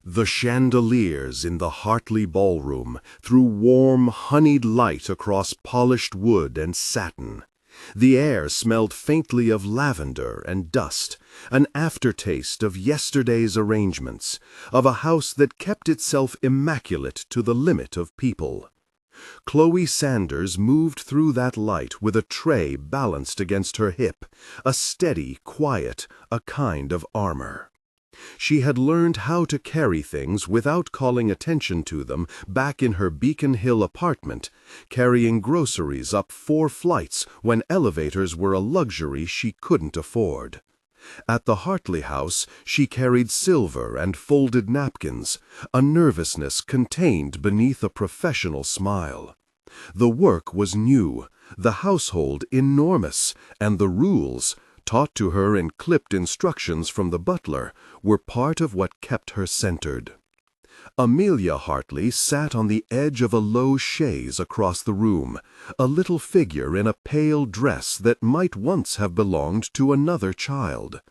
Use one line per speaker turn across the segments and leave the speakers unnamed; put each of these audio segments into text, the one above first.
The chandeliers in the Hartley ballroom threw warm, honeyed light across polished wood and satin. The air smelled faintly of lavender and dust, an aftertaste of yesterday's arrangements, of a house that kept itself immaculate to the limit of people. Khloe Sanders moved through that light with a tray balanced against her hip, a steady, quiet, a kind of armor. She had learned how to carry things without calling attention to them back in her Beacon Hill apartment, carrying groceries up 4 flights when elevators were a luxury she couldn't afford. At the Hartley house, she carried silver and folded napkins, a nervousness contained beneath a professional smile. The work was new, the household enormous, and the rules, taught to her in clipped instructions from the butler, were part of what kept her centered. Amelia Hartley sat on the edge of a low chaise across the room, a little figure in a pale dress that might once have belonged to another child.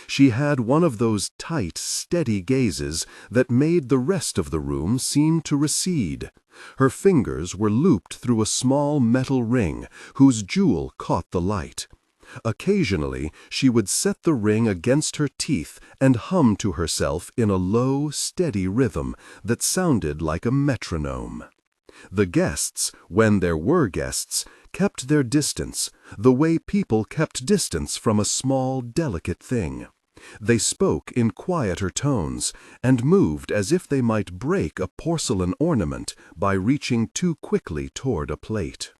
She had one of those tight, steady gazes that made the rest of the room seem to recede. Her fingers were looped through a small metal ring whose jewel caught the light. Occasionally, she would set the ring against her teeth and hum to herself in a low, steady rhythm that sounded like a metronome. The guests, when there were guests, kept their distance, the way people kept distance from a small, delicate thing. They spoke in quieter tones and moved as if they might break a porcelain ornament by reaching too quickly toward a plate.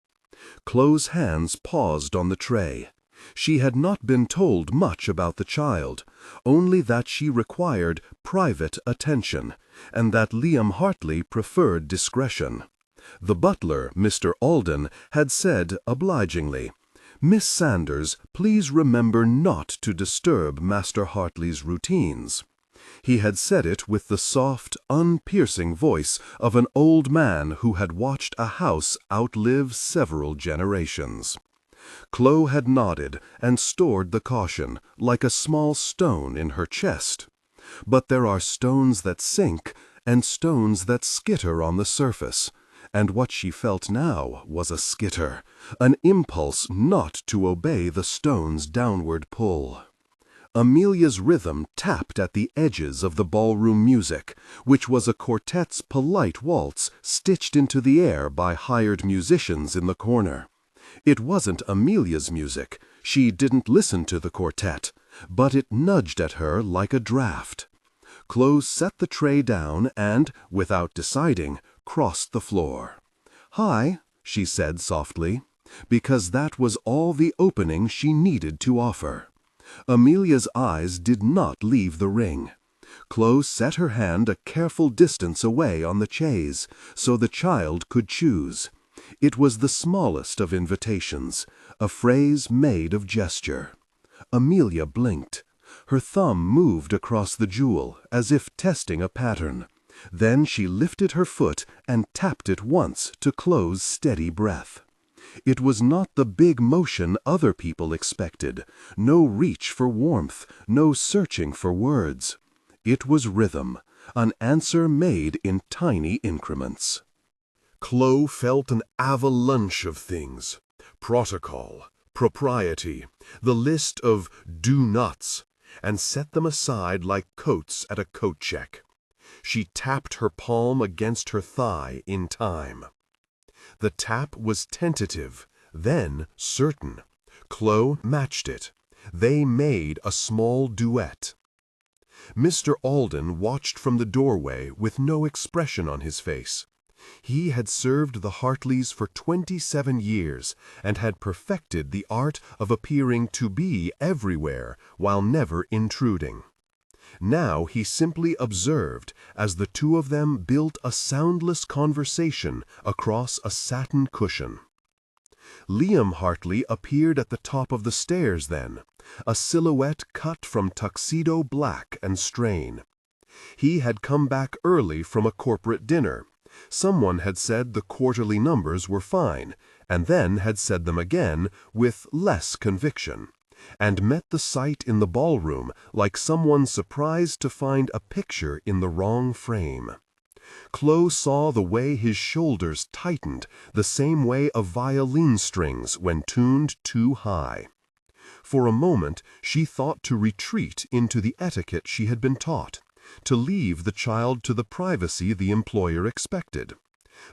Khloe's hands paused on the tray. She had not been told much about the child, only that she required private attention, and that Liam Hartley preferred discretion. The butler, Mr. Alden, had said obligingly, "Miss Sanders, please remember not to disturb Master Hartley's routines." He had said it with the soft, unpiercing voice of an old man who had watched a house outlive several generations. Khloe had nodded and stored the caution, like a small stone in her chest. But there are stones that sink and stones that skitter on the surface, and what she felt now was a skitter, an impulse not to obey the stone's downward pull. Amelia's rhythm tapped at the edges of the ballroom music, which was a quartet's polite waltz stitched into the air by hired musicians in the corner. It wasn't Amelia's music, she didn't listen to the quartet, but it nudged at her like a draft. Khloe set the tray down and, without deciding, crossed the floor. "Hi," she said softly, because that was all the opening she needed to offer. Amelia's eyes did not leave the ring. Khloe set her hand a careful distance away on the chaise, so the child could choose. It was the smallest of invitations, a phrase made of gesture. Amelia blinked. Her thumb moved across the jewel, as if testing a pattern. Then she lifted her foot and tapped it once to Khloe's steady breath. It was not the big motion other people expected, no reach for warmth, no searching for words. It was rhythm, an answer made in tiny increments. Khloe felt an avalanche of things: protocol, propriety, the list of do-nots, and set them aside like coats at a coat check. She tapped her palm against her thigh in time. The tap was tentative, then certain. Khloe matched it. They made a small duet. Mr. Alden watched from the doorway with no expression on his face. He had served the Hartleys for 27 years and had perfected the art of appearing to be everywhere while never intruding. Now he simply observed as the two of them built a soundless conversation across a satin cushion. Liam Hartley appeared at the top of the stairs then, a silhouette cut from tuxedo black and strain. He had come back early from a corporate dinner. Someone had said the quarterly numbers were fine, and then had said them again with less conviction. and met the sight in the ballroom like someone surprised to find a picture in the wrong frame. Khloe saw the way his shoulders tightened, the same way of violin strings when tuned too high. For a moment she thought to retreat into the etiquette she had been taught, to leave the child to the privacy the employer expected.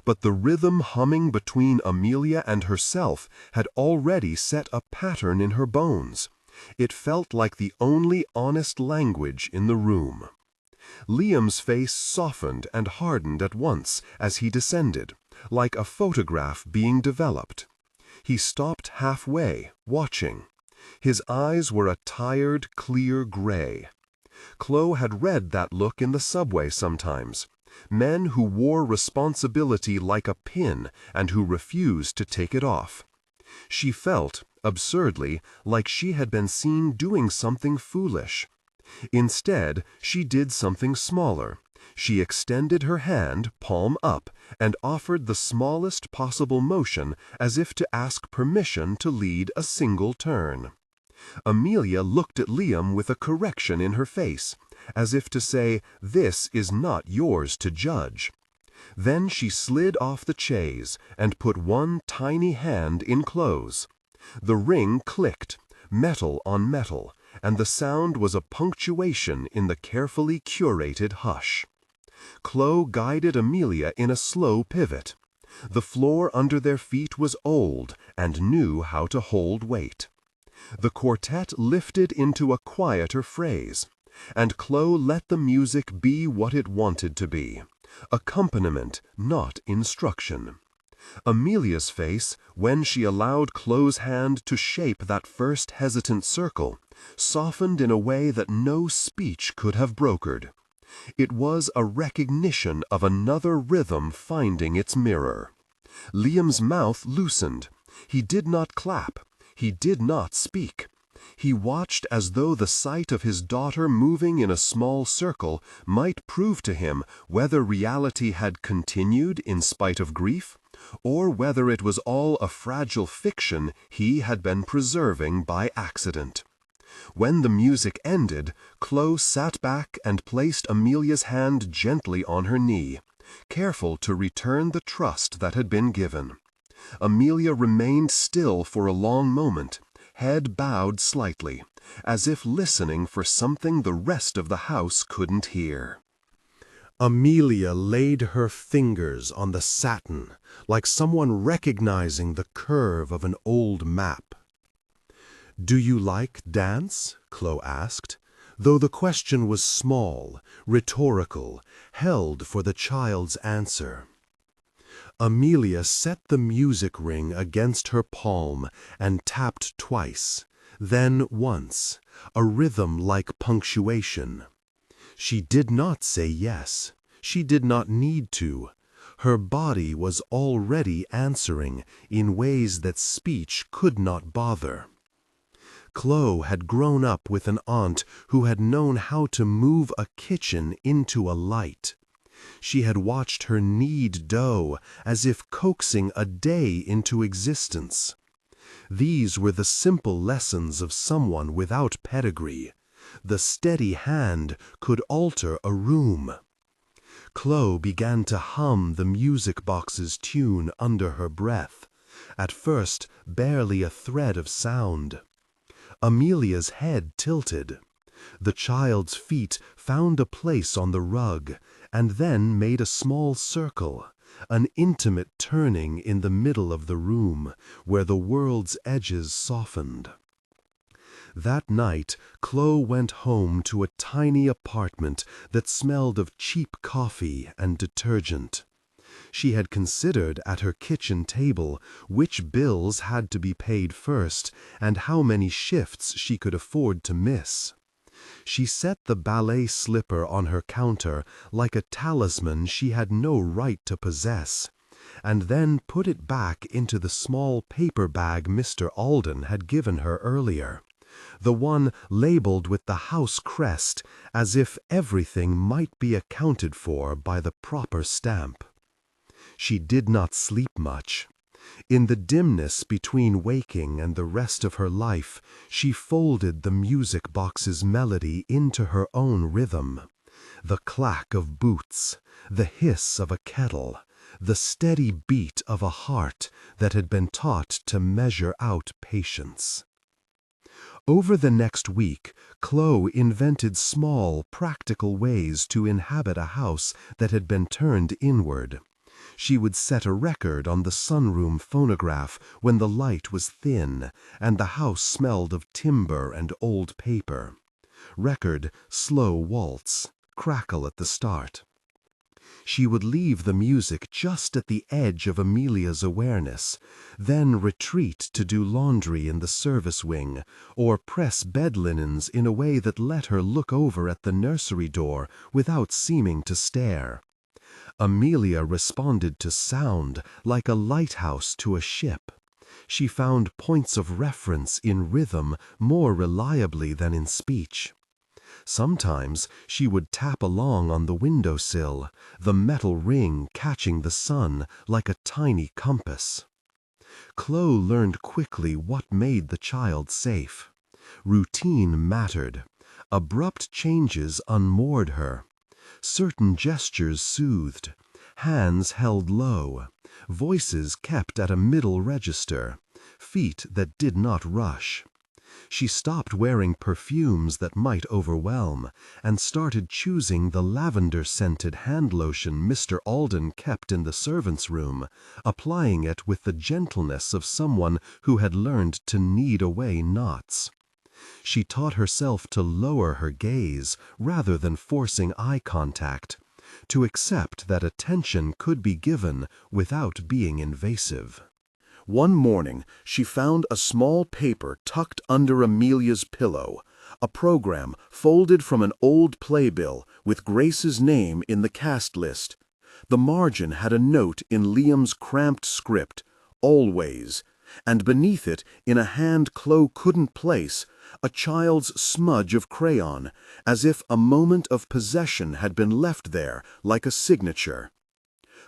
But the rhythm humming between Amelia and herself had already set a pattern in her bones. It felt like the only honest language in the room. Liam's face softened and hardened at once as he descended, like a photograph being developed. He stopped halfway, watching. His eyes were a tired, clear gray. Khloe had read that look in the subway sometimes. Men who wore responsibility like a pin and who refused to take it off. She felt, absurdly, like she had been seen doing something foolish. Instead, she did something smaller. She extended her hand, palm up, and offered the smallest possible motion as if to ask permission to lead a single turn. Amelia looked at Liam with a correction in her face, as if to say, "This is not yours to judge." Then she slid off the chaise and put one tiny hand in Khloe's. The ring clicked, metal on metal, and the sound was a punctuation in the carefully curated hush. Khloe guided Amelia in a slow pivot. The floor under their feet was old and knew how to hold weight. The quartet lifted into a quieter phrase, and Khloe let the music be what it wanted to be, accompaniment, not instruction. Amelia's face, when she allowed Khloe's hand to shape that first hesitant circle, softened in a way that no speech could have brokered. It was a recognition of another rhythm finding its mirror. Liam's mouth loosened. He did not clap. He did not speak. He watched as though the sight of his daughter moving in a small circle might prove to him whether reality had continued in spite of grief, or whether it was all a fragile fiction he had been preserving by accident. When the music ended, Khloe sat back and placed Amelia's hand gently on her knee, careful to return the trust that had been given. Amelia remained still for a long moment, head bowed slightly, as if listening for something the rest of the house couldn't hear. Amelia laid her fingers on the satin, like someone recognizing the curve of an old map. "Do you like dance?" Khloe asked, though the question was small, rhetorical, held for the child's answer. Amelia set the music ring against her palm and tapped twice, then once, a rhythm like punctuation. She did not say yes. She did not need to. Her body was already answering in ways that speech could not bother. Khloe had grown up with an aunt who had known how to move a kitchen into a light. She had watched her knead dough as if coaxing a day into existence. These were the simple lessons of someone without pedigree. The steady hand could alter a room. Khloe began to hum the music box's tune under her breath, at first barely a thread of sound. Amelia's head tilted. The child's feet found a place on the rug, and then made a small circle, an intimate turning in the middle of the room, where the world's edges softened. That night, Khloe went home to a tiny apartment that smelled of cheap coffee and detergent. She had considered at her kitchen table which bills had to be paid first and how many shifts she could afford to miss. She set the ballet slipper on her counter like a talisman she had no right to possess, and then put it back into the small paper bag Mr. Alden had given her earlier, the one labeled with the house crest, as if everything might be accounted for by the proper stamp. She did not sleep much. In the dimness between waking and the rest of her life, she folded the music box's melody into her own rhythm. The clack of boots, the hiss of a kettle, the steady beat of a heart that had been taught to measure out patience. Over the next week, Khloe invented small, practical ways to inhabit a house that had been turned inward. She would set a record on the sunroom phonograph when the light was thin and the house smelled of timber and old paper. Record, slow waltz, crackle at the start. She would leave the music just at the edge of Amelia's awareness, then retreat to do laundry in the service wing, or press bed linens in a way that let her look over at the nursery door without seeming to stare. Amelia responded to sound like a lighthouse to a ship. She found points of reference in rhythm more reliably than in speech. Sometimes she would tap along on the windowsill, the metal ring catching the sun like a tiny compass. Khloe learned quickly what made the child safe. Routine mattered. Abrupt changes unmoored her. Certain gestures soothed. Hands held low. Voices kept at a middle register. Feet that did not rush. She stopped wearing perfumes that might overwhelm and started choosing the lavender-scented hand lotion Mr. Alden kept in the servants' room, applying it with the gentleness of someone who had learned to knead away knots. She taught herself to lower her gaze rather than forcing eye contact, to accept that attention could be given without being invasive. One morning, she found a small paper tucked under Amelia's pillow, a program folded from an old playbill with Grace's name in the cast list. The margin had a note in Liam's cramped script, "Always," and beneath it, in a hand Khloe couldn't place, a child's smudge of crayon, as if a moment of possession had been left there like a signature.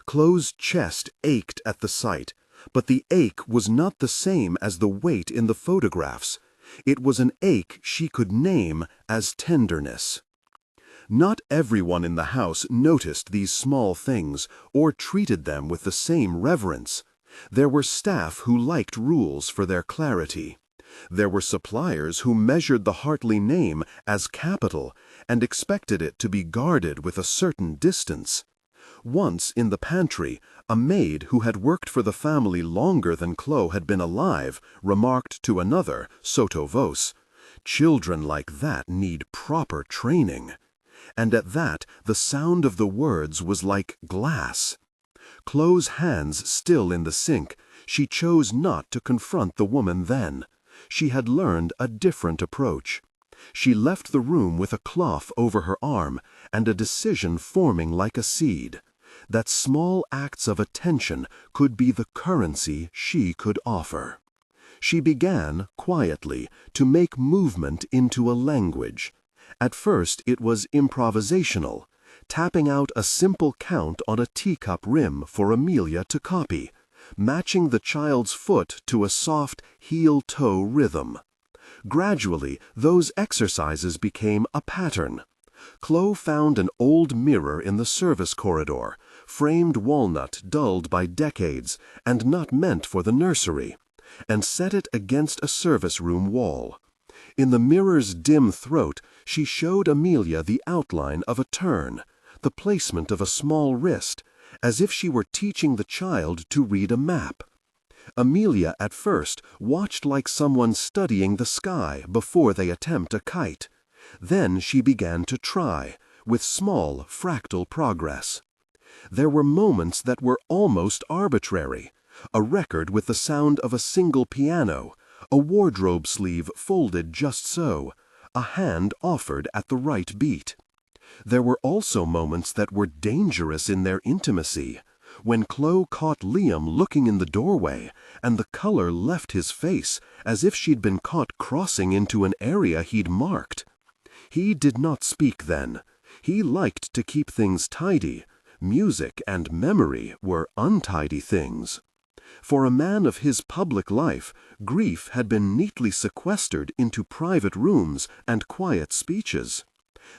Khloe's chest ached at the sight. But the ache was not the same as the weight in the photographs. It was an ache she could name as tenderness. Not everyone in the house noticed these small things or treated them with the same reverence. There were staff who liked rules for their clarity. There were suppliers who measured the Hartley name as capital and expected it to be guarded with a certain distance. Once, in the pantry, a maid who had worked for the family longer than Khloe had been alive remarked to another, sotto voce, "Children like that need proper training." And at that, the sound of the words was like glass. Khloe's hands still in the sink, she chose not to confront the woman then. She had learned a different approach. She left the room with a cloth over her arm and a decision forming like a seed. That small acts of attention could be the currency she could offer. She began, quietly, to make movement into a language. At first it was improvisational, tapping out a simple count on a teacup rim for Amelia to copy, matching the child's foot to a soft heel-toe rhythm. Gradually, those exercises became a pattern. Khloe found an old mirror in the service corridor, framed walnut dulled by decades and not meant for the nursery, and set it against a service room wall. In the mirror's dim throat, she showed Amelia the outline of a turn, the placement of a small wrist, as if she were teaching the child to read a map. Amelia at first watched like someone studying the sky before they attempt a kite. Then she began to try, with small fractal progress. There were moments that were almost arbitrary. A record with the sound of a single piano, a wardrobe sleeve folded just so, a hand offered at the right beat. There were also moments that were dangerous in their intimacy, when Khloe caught Liam looking in the doorway, and the color left his face as if she'd been caught crossing into an area he'd marked. He did not speak then. He liked to keep things tidy. Music and memory were untidy things. For a man of his public life, grief had been neatly sequestered into private rooms and quiet speeches.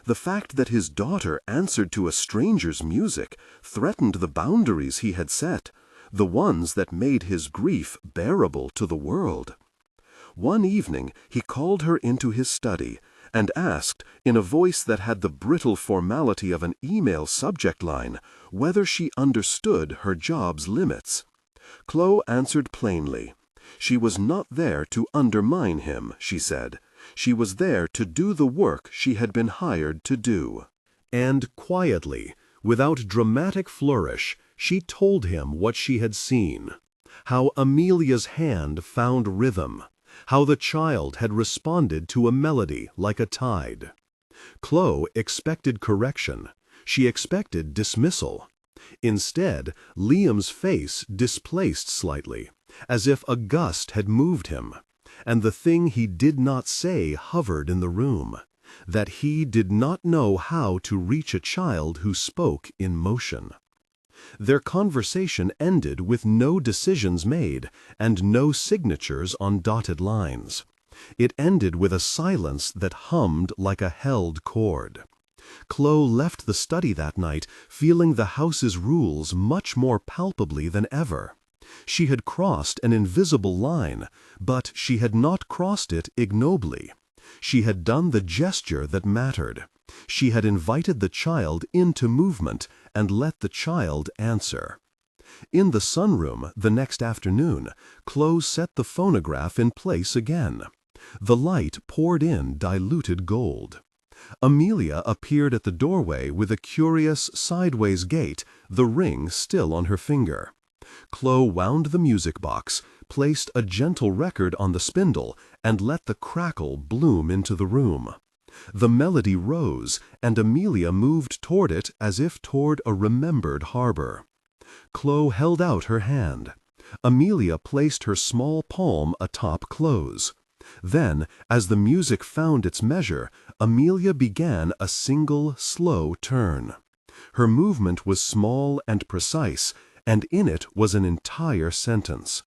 The fact that his daughter answered to a stranger's music threatened the boundaries he had set, the ones that made his grief bearable to the world. One evening he called her into his study and asked, in a voice that had the brittle formality of an email subject line, whether she understood her job's limits. Khloe answered plainly. She was not there to undermine him, she said. She was there to do the work she had been hired to do. And quietly, without dramatic flourish, she told him what she had seen. How Amelia's hand found rhythm. How the child had responded to a melody like a tide. Khloe expected correction. She expected dismissal. Instead, Liam's face displaced slightly, as if a gust had moved him, and the thing he did not say hovered in the room, that he did not know how to reach a child who spoke in motion. Their conversation ended with no decisions made and no signatures on dotted lines. It ended with a silence that hummed like a held chord. Khloe left the study that night feeling the house's rules much more palpably than ever. She had crossed an invisible line, but she had not crossed it ignobly. She had done the gesture that mattered. She had invited the child into movement and let the child answer. In the sunroom the next afternoon, Khloe set the phonograph in place again. The light poured in diluted gold. Amelia appeared at the doorway with a curious sideways gait, the ring still on her finger. Khloe wound the music box, placed a gentle record on the spindle, and let the crackle bloom into the room. The melody rose, and Amelia moved toward it as if toward a remembered harbor. Khloe held out her hand. Amelia placed her small palm atop Khloe's. Then, as the music found its measure, Amelia began a single, slow turn. Her movement was small and precise, and in it was an entire sentence.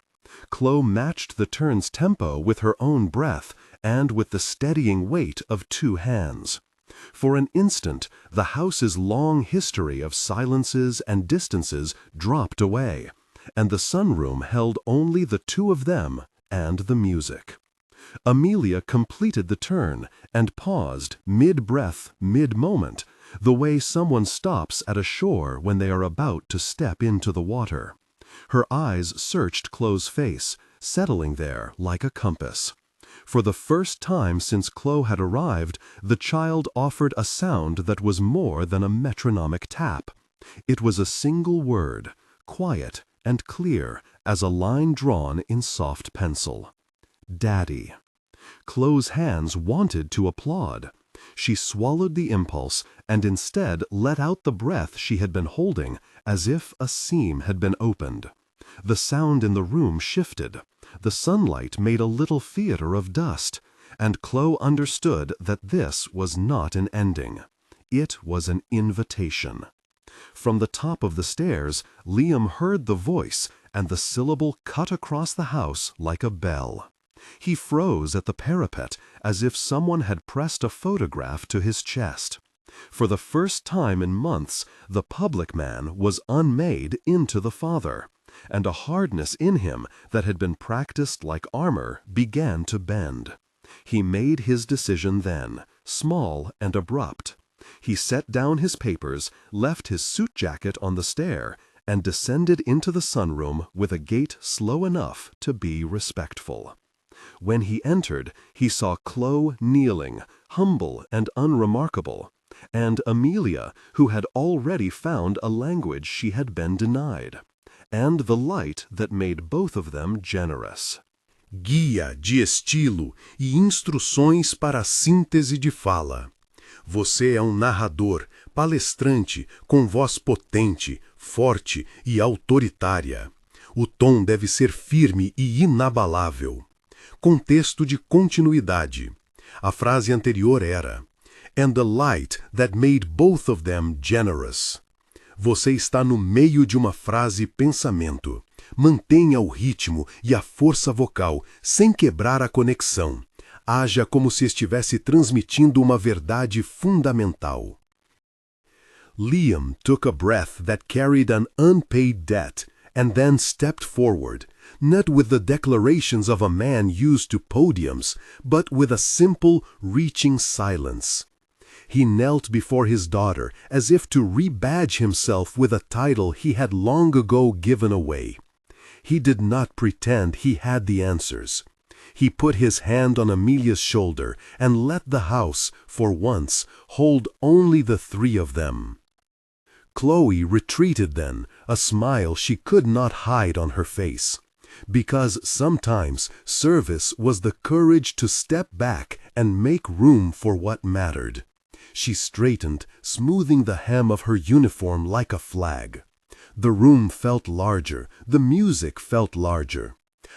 Khloe matched the turn's tempo with her own breath and with the steadying weight of two hands. For an instant, the house's long history of silences and distances dropped away, and the sunroom held only the two of them and the music. Amelia completed the turn and paused mid-breath, mid-moment, the way someone stops at a shore when they are about to step into the water. Her eyes searched Khloe's face, settling there like a compass. For the first time since Khloe had arrived, the child offered a sound that was more than a metronomic tap. It was a single word, quiet and clear as a line drawn in soft pencil. Daddy. Khloe's hands wanted to applaud. She swallowed the impulse and instead let out the breath she had been holding as if a seam had been opened. The sound in the room shifted. The sunlight made a little theater of dust, and Khloe understood that this was not an ending. It was an invitation. From the top of the stairs, Liam heard the voice, and the syllable cut across the house like a bell. He froze at the parapet as if someone had pressed a photograph to his chest. For the first time in months, the public man was unmade into the father, and a hardness in him that had been practiced like armor began to bend. He made his decision then, small and abrupt. He set down his papers, left his suit jacket on the stair, and descended into the sunroom with a gait slow enough to be respectful. When he entered, he saw Khloe kneeling, humble and unremarkable, and Amelia, who had already found a language she had been denied, and the light that made both of them generous.
Guia de estilo e instruções para a síntese de fala. Você é narrador, palestrante, com voz potente, forte e autoritária. O tom deve ser firme e inabalável. Contexto de continuidade. A frase anterior era "And the light that made both of them generous." Você está no meio de uma frase-pensamento, Mantenha o ritmo e a força vocal sem quebrar a conexão. Haja como se estivesse transmitindo uma verdade fundamental. Liam took a breath that carried an unpaid debt and then stepped forward, not with the declarations of a man used to podiums, but with a simple, reaching silence. He knelt before his daughter as if to rebadge himself with a title he had long ago given away. He did not pretend he had the answers. He put his hand on Amelia's shoulder and let the house, for once, hold only the three of them. Khloe retreated then, a smile she could not hide on her face. Because sometimes service was the courage to step back and make room for what mattered. She straightened, smoothing the hem of her uniform like a flag. The room felt larger, the music felt larger.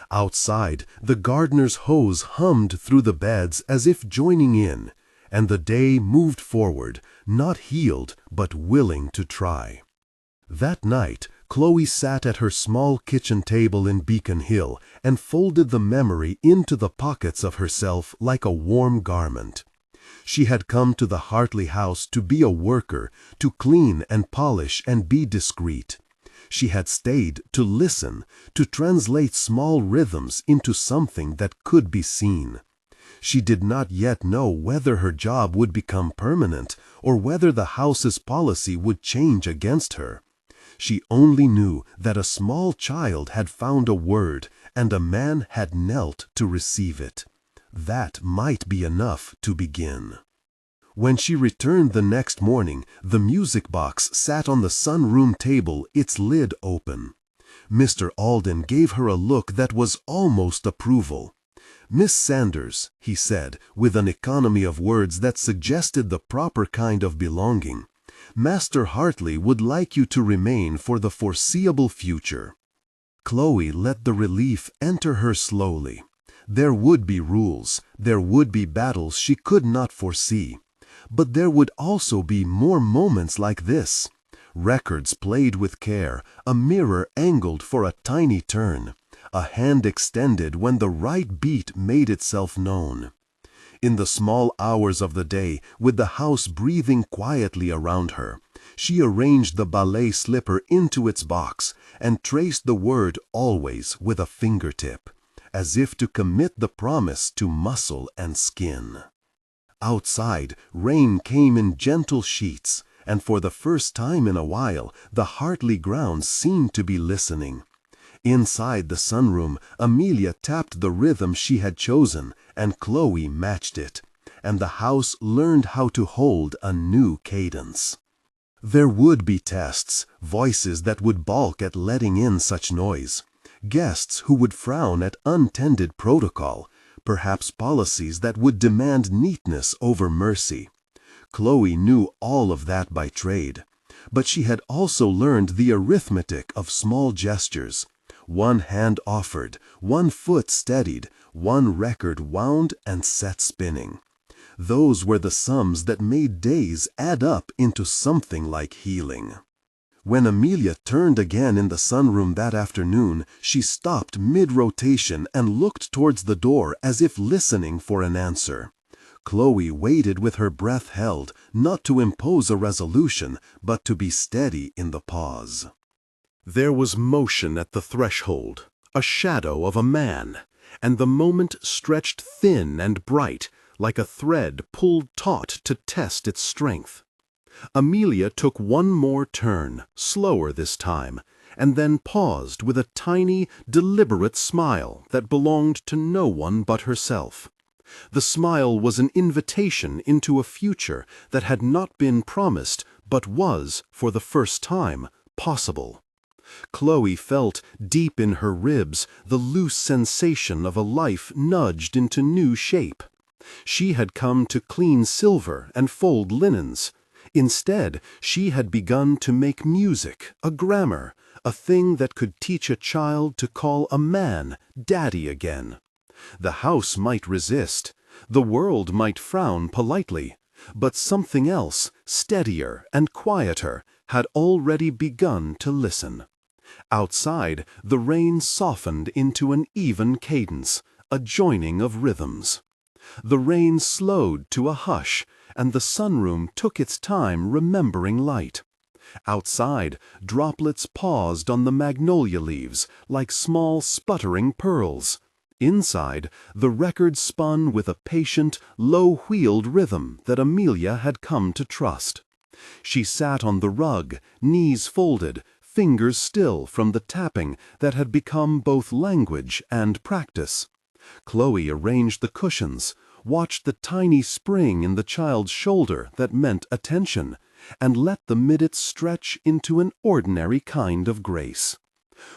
Outside, the gardener's hose hummed through the beds as if joining in, and the day moved forward, not healed but willing to try. That night, Khloe sat at her small kitchen table in Beacon Hill and folded the memory into the pockets of herself like a warm garment. She had come to the Hartley house to be a worker, to clean and polish and be discreet. She had stayed to listen, to translate small rhythms into something that could be seen. She did not yet know whether her job would become permanent or whether the house's policy would change against her. She only knew that a small child had found a word and a man had knelt to receive it. That might be enough to begin. When she returned the next morning, the music box sat on the sunroom table, its lid open. Mr. Alden gave her a look that was almost approval. "Miss Sanders," he said, with an economy of words that suggested the proper kind of belonging, "Master Hartley would like you to remain for the foreseeable future." Khloe let the relief enter her slowly. There would be rules, there would be battles she could not foresee. But there would also be more moments like this. Records played with care, a mirror angled for a tiny turn, a hand extended when the right beat made itself known. In the small hours of the day, with the house breathing quietly around her, she arranged the ballet slipper into its box and traced the word always with a fingertip, as if to commit the promise to muscle and skin. Outside, rain came in gentle sheets, and for the first time in a while, the Hartley grounds seemed to be listening. Inside the sunroom, Amelia tapped the rhythm she had chosen, and Khloe matched it, and the house learned how to hold a new cadence. There would be tests, voices that would balk at letting in such noise, guests who would frown at untended protocol, perhaps policies that would demand neatness over mercy. Khloe knew all of that by trade, but she had also learned the arithmetic of small gestures. One hand offered, one foot steadied, one record wound and set spinning. Those were the sums that made days add up into something like healing. When Amelia turned again in the sunroom that afternoon, she stopped mid-rotation and looked towards the door as if listening for an answer. Khloe waited with her breath held, not to impose a resolution, but to be steady in the pause.
There was motion at the threshold, a shadow of a man, and the moment stretched thin and bright, like a thread pulled taut to test its strength. Amelia took one more turn, slower this time, and then paused with a tiny, deliberate smile that belonged to no one but herself. The smile was an invitation into a future that had not been promised, but was, for the first time, possible. Khloe felt, deep in her ribs, the loose sensation of a life nudged into new shape. She had come to clean silver and fold linens. Instead, she had begun to make music, a grammar, a thing that could teach a child to call a man daddy again. The house might resist, the world might frown politely, but something else, steadier and quieter, had already begun to listen. Outside, the rain softened into an even cadence, a joining of rhythms. The rain slowed to a hush, and the sunroom took its time remembering light. Outside, droplets paused on the magnolia leaves like small sputtering pearls. Inside, the record spun with a patient, low-wheeled rhythm that Amelia had come to trust. She sat on the rug, knees folded, fingers still from the tapping that had become both language and practice. Khloe arranged the cushions, watched the tiny spring in the child's shoulder that meant attention, and let the midget stretch into an ordinary kind of grace.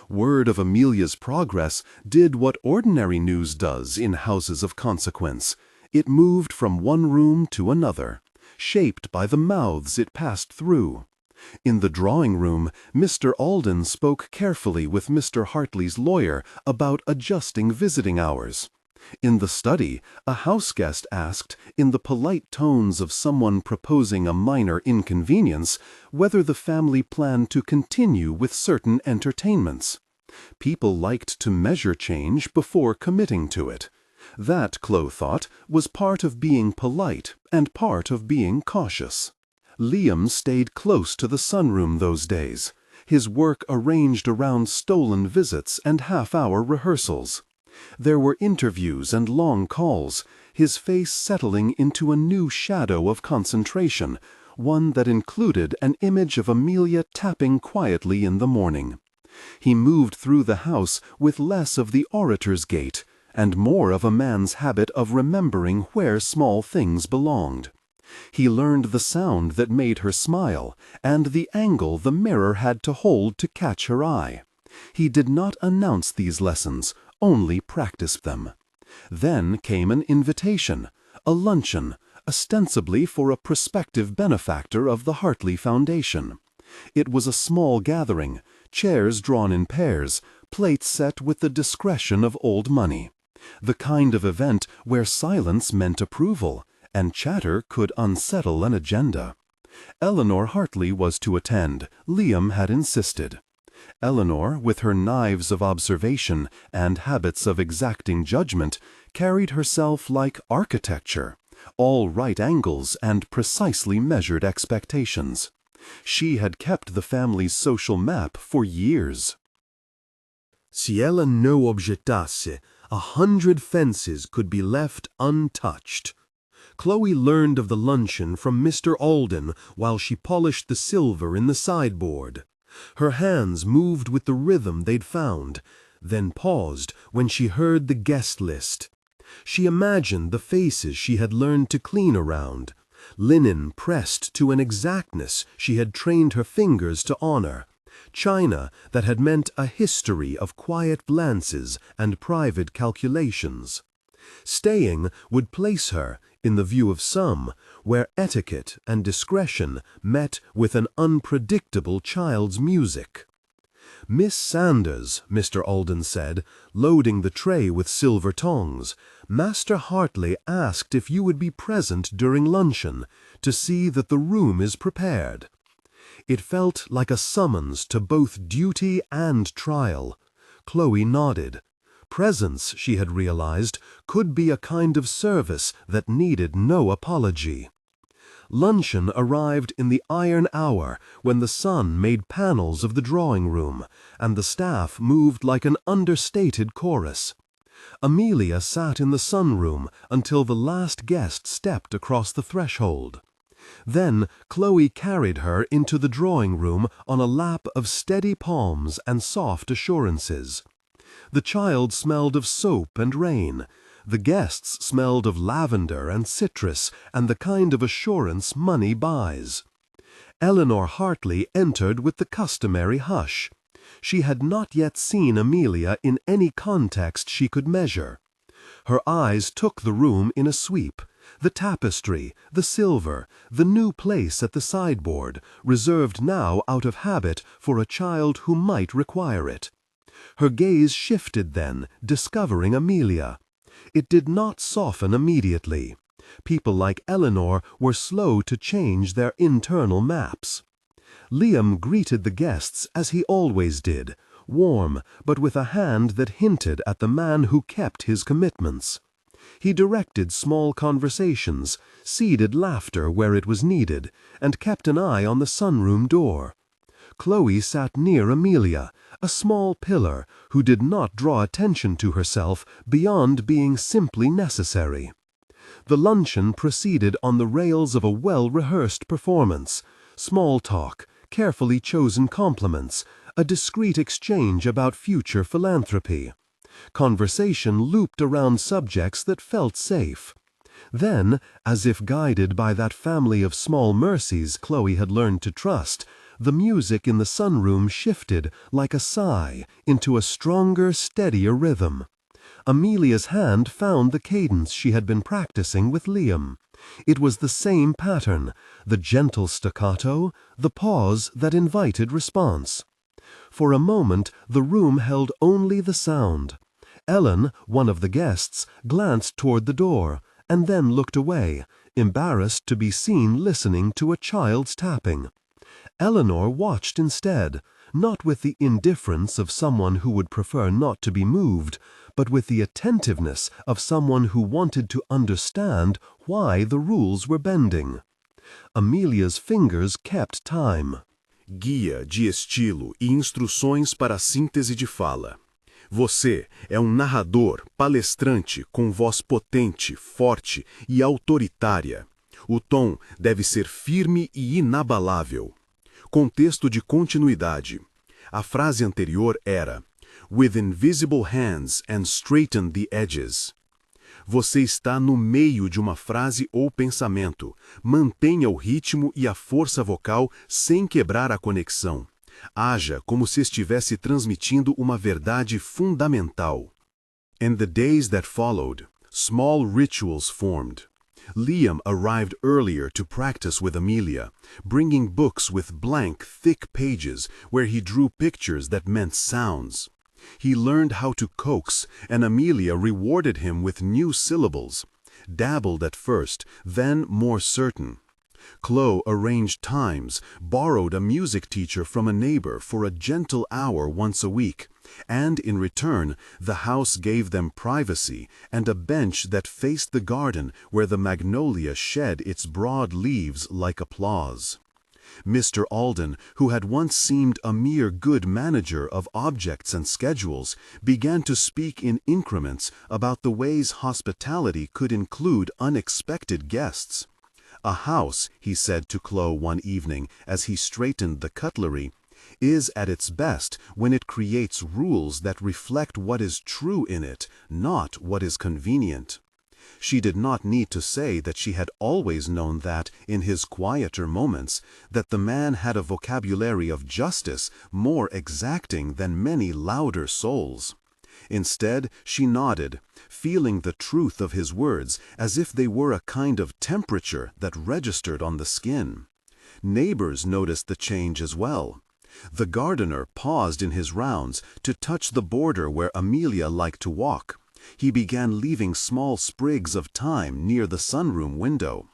Word of Amelia's progress did what ordinary news does in houses of consequence. It moved from one room to another, shaped by the mouths it passed through. In the drawing room, Mr. Alden spoke carefully with Mr. Hartley's lawyer about adjusting visiting hours. In the study, a houseguest asked, in the polite tones of someone proposing a minor inconvenience, whether the family planned to continue with certain entertainments. People liked to measure change before committing to it. That, Khloe thought, was part of being polite and part of being cautious. Liam stayed close to the sunroom those days, his work arranged around stolen visits and half-hour rehearsals. There were interviews and long calls, his face settling into a new shadow of concentration, one that included an image of Amelia tapping quietly in the morning. He moved through the house with less of the orator's gait and more of a man's habit of remembering where small things belonged. He learned the sound that made her smile and the angle the mirror had to hold to catch her eye. He did not announce these lessons, only practiced them. Then came an invitation, a luncheon, ostensibly for a prospective benefactor of the Hartley Foundation. It was a small gathering, chairs drawn in pairs, plates set with the discretion of old money. The kind of event where silence meant approval, and chatter could unsettle an agenda. Eleanor Hartley was to attend, Liam had insisted. Eleanor, with her knives of observation and habits of exacting judgment, carried herself like architecture, all right angles and precisely measured expectations. She had kept the family's social map for years.
Si ella no objetasse, 100 fences could be left untouched. Khloe learned of the luncheon from Mr. Alden while she polished the silver in the sideboard. Her hands moved with the rhythm they'd found, then paused when she heard the guest list. She imagined the faces she had learned to clean around, linen pressed to an exactness she had trained her fingers to honor, china that had meant a history of quiet glances and private calculations. Staying would place her, in the view of some, where etiquette and discretion met with an unpredictable child's music. Miss Sanders, Mr. Alden said, loading the tray with silver tongs, Master Hartley asked if you would be present during luncheon to see that the room is prepared. It felt like a summons to both duty and trial. Khloe nodded. Presence, she had realized, could be a kind of service that needed no apology. Luncheon arrived in the iron hour when the sun made panels of the drawing room, and the staff moved like an understated chorus. Amelia sat in the sunroom until the last guest stepped across the threshold. Then Khloe carried her into the drawing room on a lap of steady palms and soft assurances. The child smelled of soap and rain. The guests smelled of lavender and citrus and the kind of assurance money buys. Eleanor Hartley entered with the customary hush. She had not yet seen Amelia in any context she could measure. Her eyes took the room in a sweep. The tapestry, the silver, the new place at the sideboard, reserved now out of habit for a child who might require it. Her gaze shifted then, discovering Amelia. It did not soften immediately. People like Eleanor were slow to change their internal maps.
Liam greeted the guests as he always did, warm, but with a hand that hinted at the man who kept his commitments. He directed small conversations, seeded laughter where it was needed, and kept an eye on the sunroom door. Khloe sat near Amelia, a small pillar who did not draw attention to herself beyond being simply necessary. The luncheon proceeded on the rails of a well-rehearsed performance, small talk, carefully chosen compliments, a discreet exchange about future philanthropy. Conversation looped around subjects that felt safe. Then, as if guided by that family of small mercies Khloe had learned to trust, the music in the sunroom shifted like a sigh into a stronger, steadier rhythm. Amelia's hand found the cadence she had been practicing with Liam. It was the same pattern, the gentle staccato, the pause that invited response. For a moment, the room held only the sound. Ellen, one of the guests, glanced toward the door, and then looked away, embarrassed to be seen listening to a child's tapping. Eleanor watched instead, not with the indifference of someone who would prefer not to be moved, but with the attentiveness of someone who wanted to understand why the rules were bending. Amelia's fingers kept time.
Guia de estilo e instruções para a síntese de fala. Você é narrador, palestrante com voz potente, forte e autoritária. O tom deve ser firme e inabalável. Contexto de continuidade. A frase anterior era "with invisible hands and straighten the edges". Você está no meio de uma frase ou pensamento. Mantenha o ritmo e a força vocal sem quebrar a conexão. Haja como se estivesse transmitindo uma verdade fundamental. In the days that followed, small rituals formed. Liam arrived earlier to practice with Amelia, bringing books with blank, thick pages where he drew pictures that meant sounds. He learned how to coax, and Amelia rewarded him with new syllables. Dabbled at first, then more certain. Khloe arranged times, borrowed a music teacher from a neighbor for a gentle hour once a week, and in return, the house gave them privacy and a bench that faced the garden where the magnolia shed its broad leaves like applause. Mr. Alden, who had once seemed a mere good manager of objects and schedules, began to speak in increments about the ways hospitality could include unexpected guests. A house, he said to Khloe one evening as he straightened the cutlery, is at its best when it creates rules that reflect what is true in it, not what is convenient. She did not need to say that she had always known that, in his quieter moments, that the man had a vocabulary of justice more exacting than many louder souls. Instead, she nodded, feeling the truth of his words as if they were a kind of temperature that registered on the skin. Neighbors noticed the change as well. The gardener paused in his rounds to touch the border where Amelia liked to walk. He began leaving small sprigs of thyme near the sunroom window.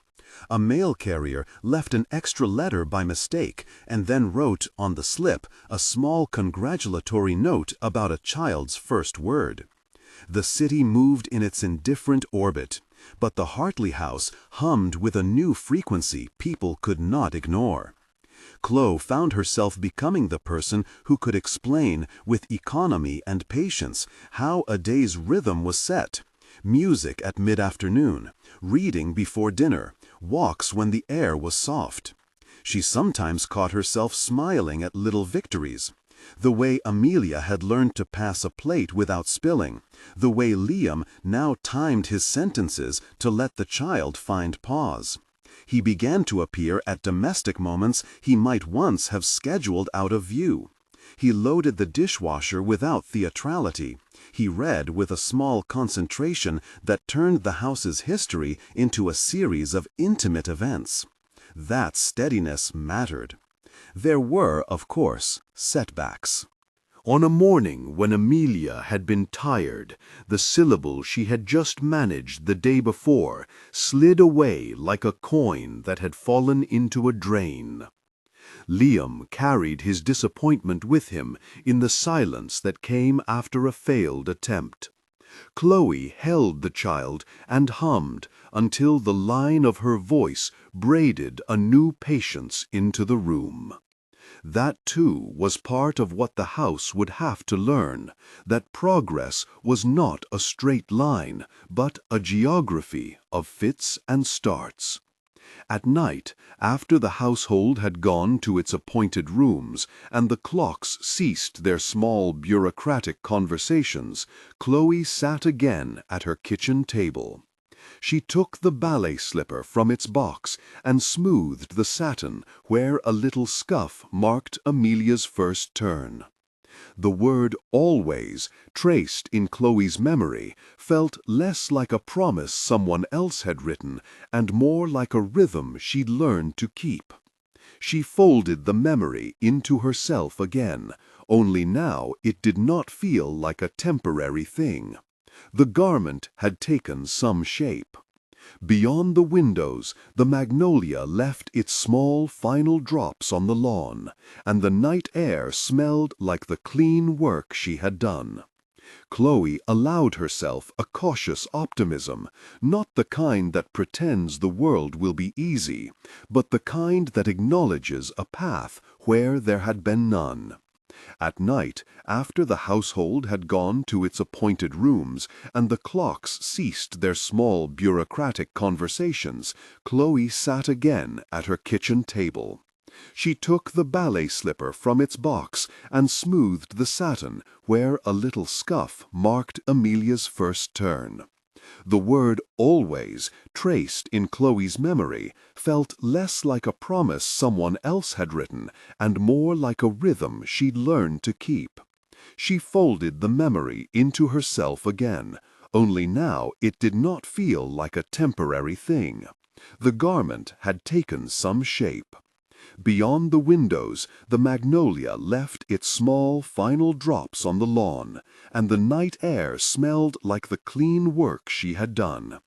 A mail carrier left an extra letter by mistake and then wrote on the slip a small congratulatory note about a child's first word. The city moved in its indifferent orbit, but the Hartley house hummed with a new frequency people could not ignore. Khloe found herself becoming the person who could explain, with economy and patience, how a day's rhythm was set. Music at mid-afternoon, reading before dinner, walks when the air was soft. She sometimes caught herself smiling at little victories. The way Amelia had learned to pass a plate without spilling, the way Liam now timed his sentences to let the child find pause. He began to appear at domestic moments he might once have scheduled out of view. He loaded the dishwasher without theatrality. He read with a small concentration that turned the house's history into a series of intimate events. That steadiness mattered. There were, of course, setbacks. On a morning when Amelia had been tired, the syllable she had just managed the day before slid away like a coin that had fallen into a drain.
Liam carried his disappointment with him in the silence that came after a failed attempt. Khloe held the child and hummed until the line of her voice braided a new patience into the room. That, too, was part of what the house would have to learn, that progress was not a straight line, but a geography of fits and starts. At night, after the household had gone to its appointed rooms and the clocks ceased their small bureaucratic conversations, Khloe sat again at her kitchen table. She took the ballet slipper from its box and smoothed the satin where a little scuff marked Amelia's first turn. The word always, traced in Khloe's memory, felt less like a promise someone else had written and more like a rhythm she'd learned to keep. She folded the memory into herself again, only now it did not feel like a temporary thing. The garment had taken some shape. Beyond the windows, the magnolia left its small final drops on the lawn, and the night air smelled like the clean work she had done. Khloe allowed herself a cautious optimism, not the kind that pretends the world will be easy, but the kind that acknowledges a path where there had been none. At night, after the household had gone to its appointed rooms and the clocks ceased their small bureaucratic conversations, Khloe sat again at her kitchen table. She took the ballet slipper from its box and smoothed the satin where a little scuff marked Amelia's first turn. The word always, traced in Khloe's memory, felt less like a promise someone else had written and more like a rhythm she'd learned to keep. She folded the memory into herself again, only now it did not feel like a temporary thing. The garment had taken some shape. Beyond the windows, the magnolia left its small final drops on the lawn, and the night air smelled like the clean work she had done.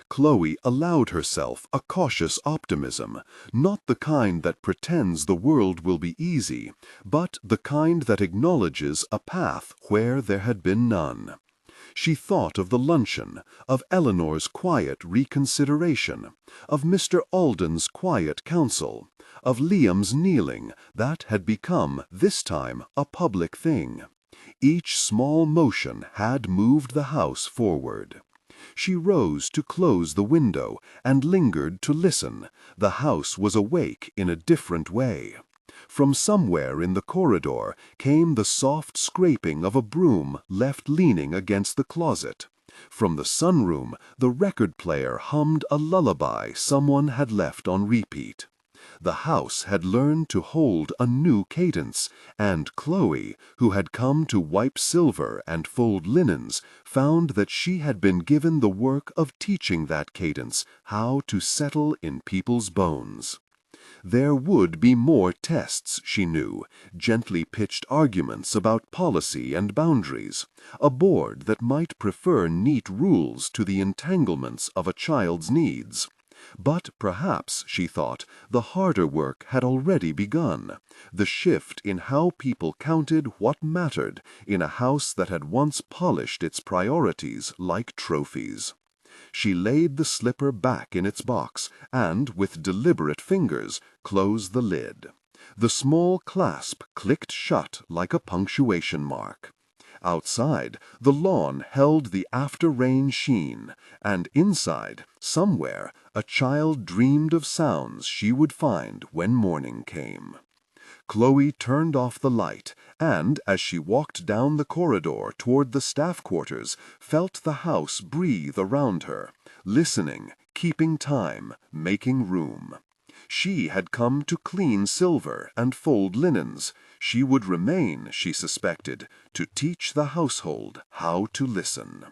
Khloe allowed herself a cautious optimism, not the kind that pretends the world will be easy, but the kind that acknowledges a path where there had been none. She thought of the luncheon, of Eleanor's quiet reconsideration, of Mr. Alden's quiet counsel, of Liam's kneeling that had become, this time, a public thing. Each small motion had moved the house forward. She rose to close the window and lingered to listen. The house was awake in a different way. From somewhere in the corridor came the soft scraping of a broom left leaning against the closet. From the sunroom, the record player hummed a lullaby someone had left on repeat. The house had learned to hold a new cadence, and Khloe, who had come to wipe silver and fold linens, found that she had been given the work of teaching that cadence how to settle in people's bones. There would be more tests, she knew, gently pitched arguments about policy and boundaries, a board that might prefer neat rules to the entanglements of a child's needs. But perhaps, she thought, the harder work had already begun, the shift in how people counted what mattered in a house that had once polished its priorities like trophies. She laid the slipper back in its box and, with deliberate fingers, closed the lid. The small clasp clicked shut like a punctuation mark. Outside, the lawn held the after-rain sheen, and inside, somewhere, a child dreamed of sounds she would find when morning came. Khloe turned off the light and, as she walked down the corridor toward the staff quarters, felt the house breathe around her, listening, keeping time, making room. She had come to clean silver and fold linens. She would remain, she suspected, to teach the household how to listen.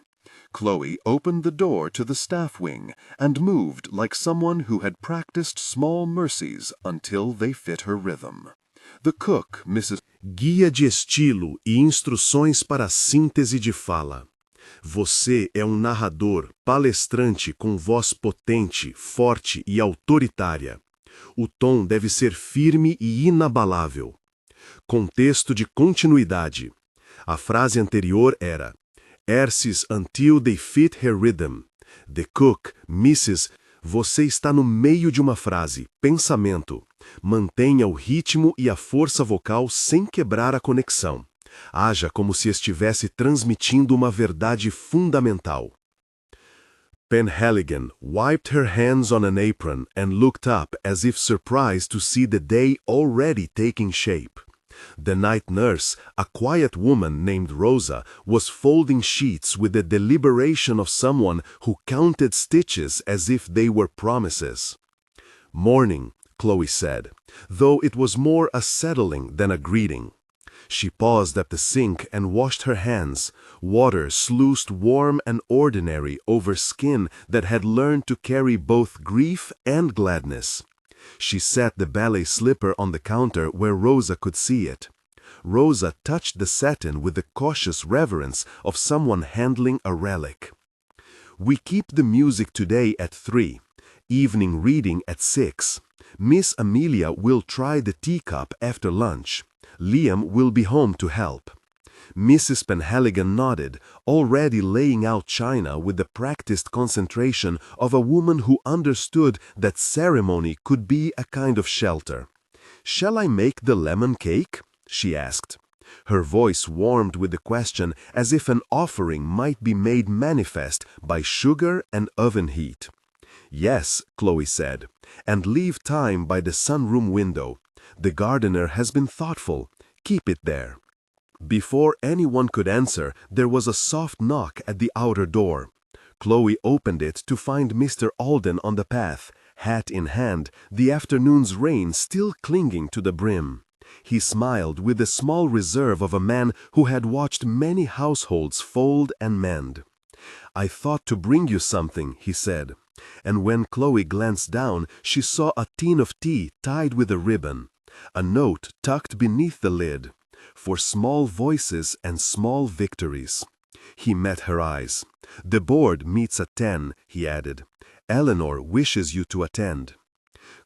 Khloe opened the door to the staff wing and moved like someone who had practiced small mercies until they fit her rhythm. The cook, Mrs.
Guia de estilo e instruções para a síntese de fala. Você é narrador, palestrante com voz potente, forte e autoritária. O tom deve ser firme e inabalável. Contexto de continuidade. A frase anterior era "Erses until they fit her rhythm." The cook, Mrs. Você está no meio de uma frase, pensamento. Mantenha o ritmo e a força vocal sem quebrar a conexão. Haja como se estivesse transmitindo uma verdade fundamental. Penhaligon wiped her hands on an apron and looked up as if surprised to see the day already taking shape. The night nurse, a quiet woman named Rosa, was folding sheets with the deliberation of someone who counted stitches as if they were promises. "Morning," Khloe said, though it was more a settling than a greeting. She paused at the sink and washed her hands, water sluiced warm and ordinary over skin that had learned to carry both grief and gladness. She set the ballet slipper on the counter where Rosa could see it. Rosa touched the satin with the cautious reverence of someone handling a relic. "We keep the music today at 3, evening reading at 6. Miss Amelia will try the teacup after lunch. Liam will be home to help." Mrs. Penhaligon nodded, already laying out china with the practiced concentration of a woman who understood that ceremony could be a kind of shelter. "Shall I make the lemon cake?" she asked. Her voice warmed with the question as if an offering might be made manifest by sugar and oven heat. "Yes," Khloe said, "and leave time by the sunroom window. The gardener has been thoughtful. Keep it there." Before anyone could answer, there was a soft knock at the outer door. Khloe opened it to find Mr. Alden on the path, hat in hand, the afternoon's rain still clinging to the brim. He smiled with the small reserve of a man who had watched many households fold and mend. "I thought to bring you something," he said. And when Khloe glanced down, she saw a tin of tea tied with a ribbon. A note tucked beneath the lid. "For small voices and small victories." He met her eyes. "The board meets at 10, he added. "Eleanor wishes you to attend."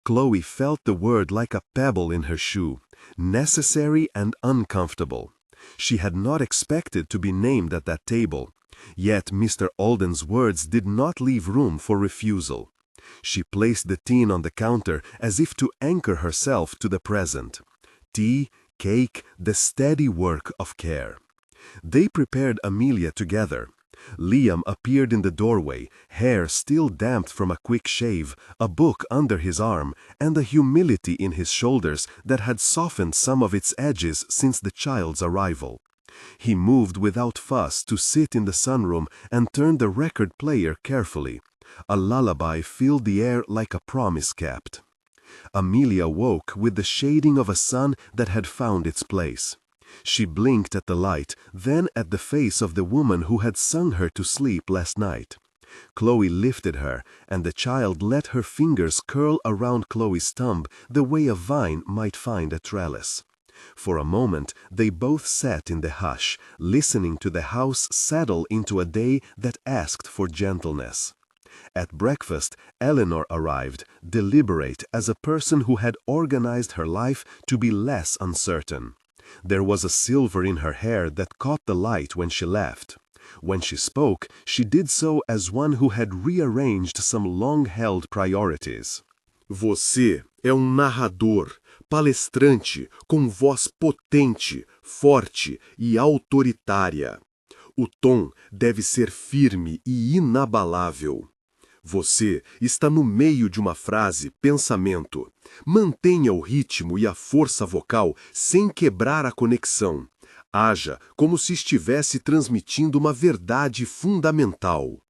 Khloe felt the word like a pebble in her shoe, necessary and uncomfortable. She had not expected to be named at that table. Yet Mr. Alden's words did not leave room for refusal. She placed the tin on the counter as if to anchor herself to the present. Tea, cake, the steady work of care. They prepared Amelia together. Liam appeared in the doorway, hair still damp from a quick shave, a book under his arm, and a humility in his shoulders that had softened some of its edges since the child's arrival. He moved without fuss to sit in the sunroom and turned the record player carefully. A lullaby filled the air like a promise kept. Amelia woke with the shading of a sun that had found its place. She blinked at the light, then at the face of the woman who had sung her to sleep last night. Khloe lifted her, and the child let her fingers curl around Khloe's thumb the way a vine might find a trellis. For a moment they both sat in the hush, listening to the house settle into a day that asked for gentleness. At breakfast, Eleanor arrived, deliberate as a person who had organized her life to be less uncertain. There was a silver in her hair that caught the light when she left. When she spoke, she did so as one who had rearranged some long-held priorities.
Você é narrador, palestrante, com voz potente, forte e autoritária. O tom deve ser firme e inabalável. Você está no meio de uma frase, pensamento. Mantenha o ritmo e a força vocal sem quebrar a conexão. Haja como se estivesse transmitindo uma verdade fundamental.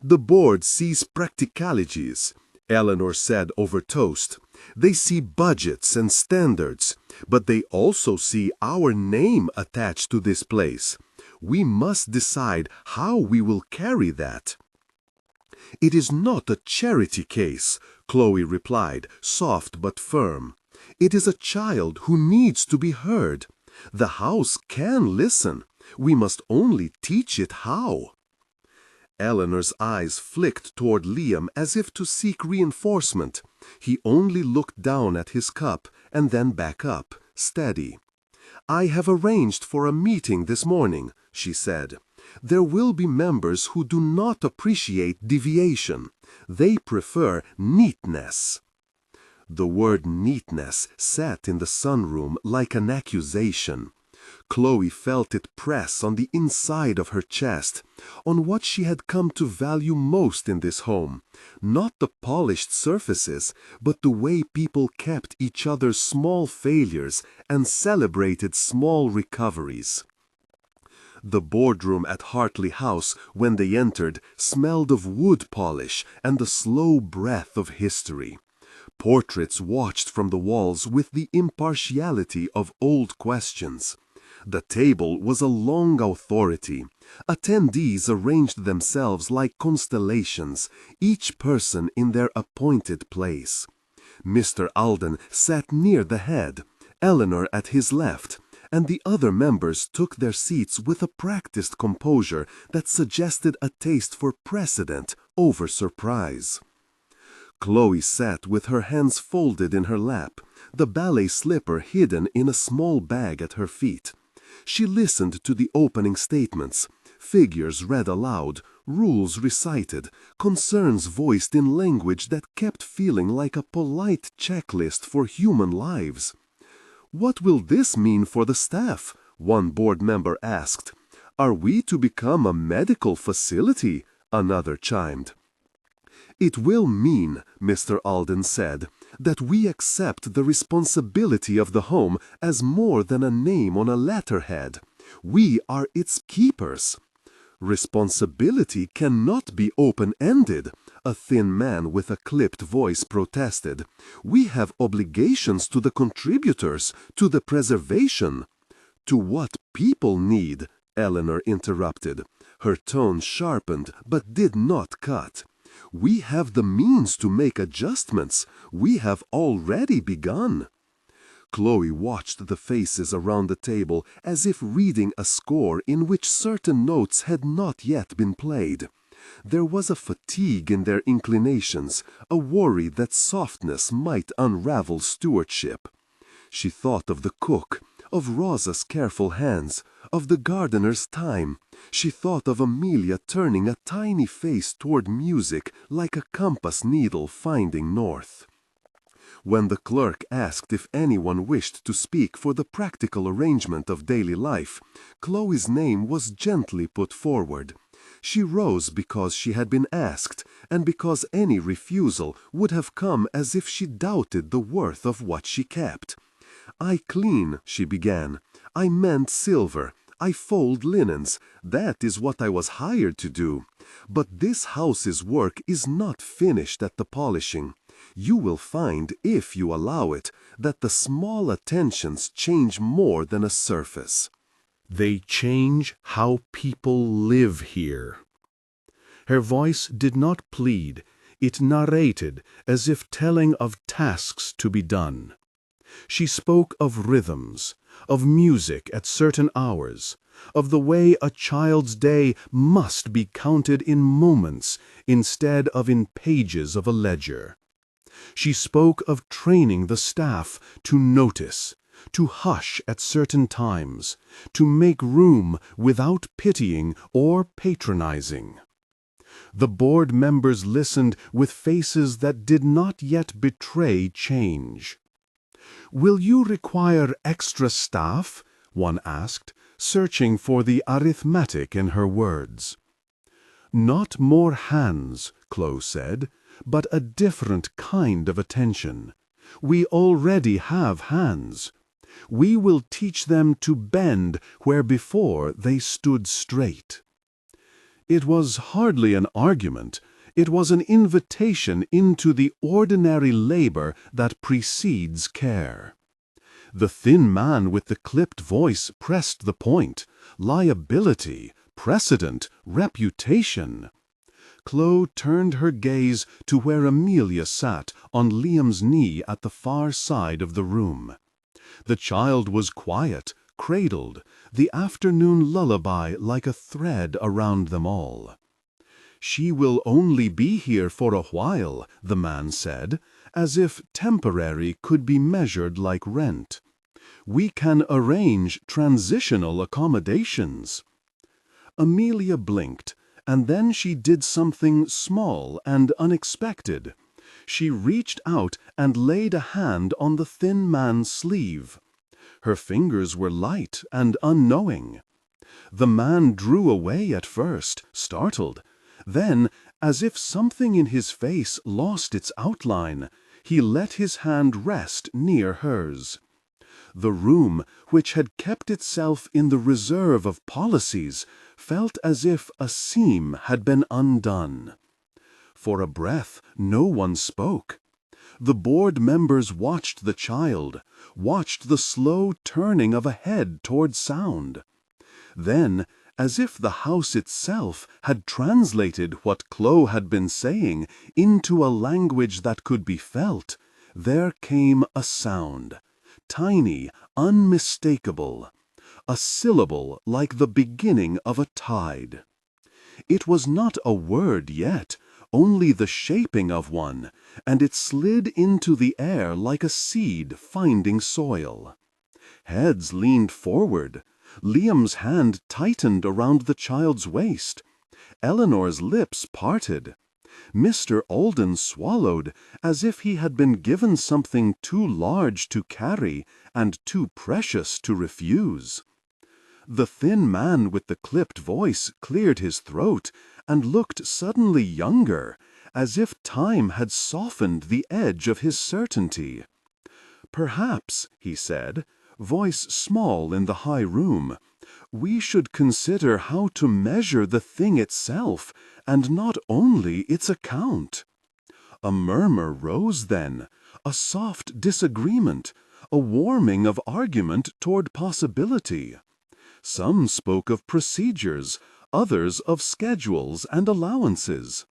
"The board sees practicalities," Eleanor said over toast. "They see budgets and standards, but they also see our name attached to this place. We must decide how we will carry that." "It is not a charity case," Khloe replied, soft but firm. "It is a child who needs to be heard. The house can listen. We must only teach it how." Eleanor's eyes flicked toward Liam as if to seek reinforcement. He only looked down at his cup and then back up, steady. "I have arranged for a meeting this morning," she said. "There will be members who do not appreciate deviation. They prefer neatness." The word neatness sat in the sunroom like an accusation. Khloe felt it press on the inside of her chest, on what she had come to value most in this home, not the polished surfaces, but the way people kept each other's small failures and celebrated small recoveries. The boardroom at Hartley House, when they entered, smelled of wood polish and the slow breath of history. Portraits watched from the walls with the impartiality of old questions. The table was a long authority. Attendees arranged themselves like constellations, each person in their appointed place. Mr. Alden sat near the head, Eleanor at his left, and the other members took their seats with a practiced composure that suggested a taste for precedent over surprise. Khloe sat with her hands folded in her lap, the ballet slipper hidden in a small bag at her feet. She listened to the opening statements, figures read aloud, rules recited, concerns voiced in language that kept feeling like a polite checklist for human lives. "What will this mean for the staff?" one board member asked. "Are we to become a medical facility?" another chimed. "It will mean," Mr. Alden said, "that we accept the responsibility of the home as more than a name on a letterhead. We are its keepers." "Responsibility cannot be open-ended," a thin man with a clipped voice protested. "We have obligations to the contributors, to the preservation." "To what people need," Eleanor interrupted. Her tone sharpened but did not cut. "We have the means to make adjustments. We have already begun." Khloe watched the faces around the table as if reading a score in which certain notes had not yet been played. There was a fatigue in their inclinations, a worry that softness might unravel stewardship. She thought of the cook, of Rosa's careful hands, of the gardener's time. She thought of Amelia turning a tiny face toward music like a compass needle finding north. When the clerk asked if anyone wished to speak for the practical arrangement of daily life, Khloe's name was gently put forward. She rose because she had been asked, and because any refusal would have come as if she doubted the worth of what she kept. "I clean," she began. "I mend silver. I fold linens. That is what I was hired to do. But this house's work is not finished at the polishing. You will find, if you allow it, that the small attentions change more than a surface.
They change how people live here." Her voice did not plead. It narrated as if telling of tasks to be done. She spoke of rhythms, of music at certain hours, of the way a child's day must be counted in moments instead of in pages of a ledger. She spoke of training the staff to notice, to hush at certain times, to make room without pitying or patronizing. The board members listened with faces that did not yet betray change. "Will you require extra staff?" one asked, searching for the arithmetic in her words. "Not more hands," Khloe said, "but a different kind of attention. We already have hands. We will teach them to bend where before they stood straight." It was hardly an argument. It was an invitation into the ordinary labor that precedes care. The thin man with the clipped voice pressed the point. Liability, precedent, reputation. Khloe turned her gaze to where Amelia sat on Liam's knee at the far side of the room. The child was quiet, cradled, the afternoon lullaby like a thread around them all.
"She will only be here for a while," the man said, as if temporary could be measured like rent. "We can arrange transitional accommodations." Amelia blinked, and then she did something small and unexpected. She reached out and laid a hand on the thin man's sleeve. Her fingers were light and unknowing. The man drew away at first, startled. Then, as if something in his face lost its outline, he let his hand rest near hers. The room, which had kept itself in the reserve of policies, felt as if a seam had been undone. For a breath, no one spoke. The board members watched the child, watched the slow turning of a head toward sound. Then, as if the house itself had translated what Khloe had been saying into a language that could be felt, there came a sound, tiny, unmistakable, a syllable like the beginning of a tide. It was not a word yet, only the shaping of one, and it slid into the air like a seed finding soil. Heads leaned forward. Liam's hand tightened around the child's waist. Eleanor's lips parted. Mr. Alden swallowed as if he had been given something too large to carry and too precious to refuse. The thin man with the clipped voice cleared his throat and looked suddenly younger, as if time had softened the edge of his certainty. "Perhaps," he said, voice small in the high room, "we should consider how to measure the thing itself, and not only its account." A murmur rose then, a soft disagreement, a warming of argument toward possibility. Some spoke of procedures, others of schedules and allowances.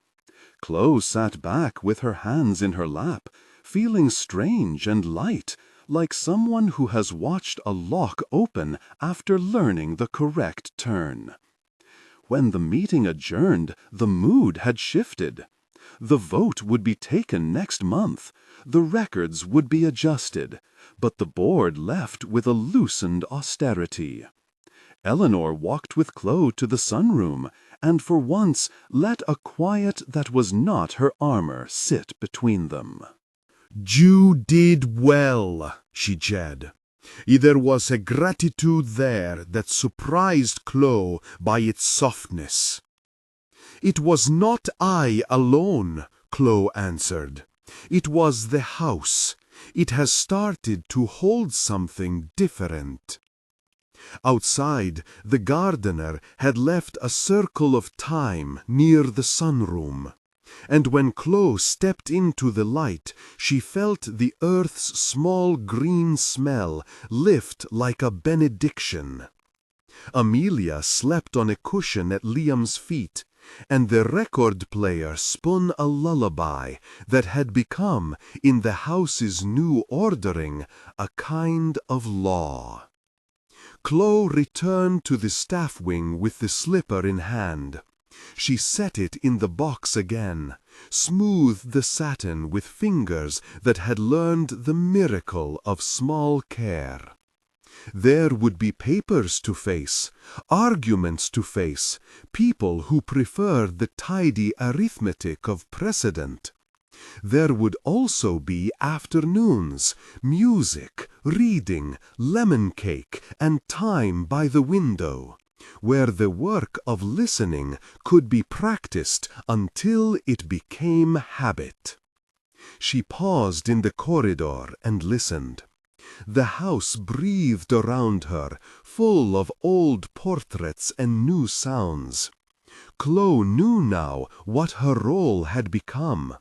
Khloe sat back with her hands in her lap, feeling strange and light, like someone who has watched a lock open after learning the correct turn. When the meeting adjourned, the mood had shifted. The vote would be taken next month, the records would be adjusted, but the board left with a loosened austerity. Eleanor walked with Khloe to the sunroom, and for once let a quiet that was not her armor sit between them.
"You did well," she said. There was a gratitude there that surprised Khloe by its softness. "It was not I alone," Khloe answered. "It was the house. It has started to hold something different." Outside, the gardener had left a circle of time near the sunroom, and when Khloe stepped into the light, she felt the earth's small green smell lift like a benediction. Amelia slept on a cushion at Liam's feet, and the record player spun a lullaby that had become, in the house's new ordering, a kind of law. Khloe returned to the staff wing with the slipper in hand. She set it in the box again, smoothed the satin with fingers that had learned the miracle of small care. There would be papers to face, arguments to face, people who preferred the tidy arithmetic of precedent. There would also be afternoons, music, reading, lemon cake, and time by the window, where the work of listening could be practiced until it became habit. She paused in the corridor and listened. The house breathed around her, full of old portraits and new sounds. Khloe knew now what her role had become.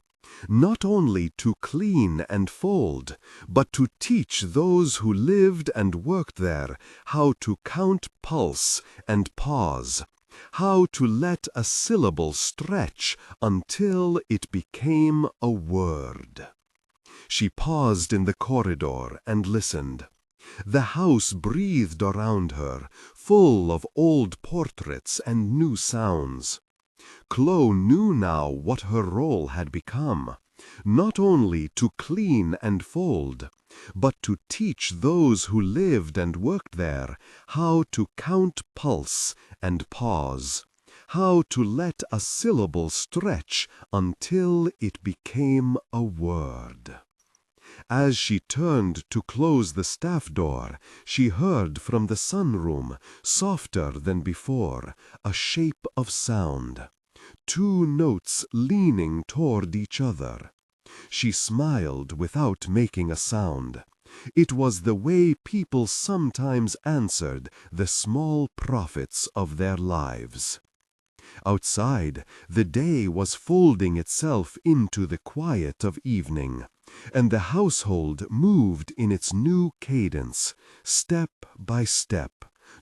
Not only to clean and fold, but to teach those who lived and worked there how to count pulse and pause, how to let a syllable stretch until it became a word. She paused in the corridor and listened. The house breathed around her, full of old portraits and new sounds.
Khloe knew now what her role had become, not only to clean and fold, but to teach those who lived and worked there how to count pulse and pause, how to let a syllable stretch until it became a word. As she turned to close the staff door, she heard from the sunroom, softer than before, a shape of sound. Two notes leaning toward each other. She smiled without making a sound. It was the way people sometimes answered the small prophets of their lives. Outside, the day was folding itself into the quiet of evening, and the household moved in its new cadence, step by step,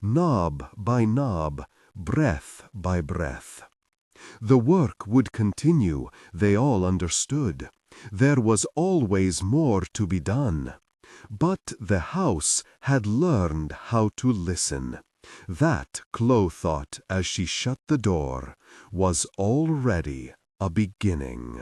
knob by knob, breath by breath. The work would continue, they all understood. There was always more to be done. But the house had learned how to listen. That, Khloe thought as she shut the door, was already a beginning.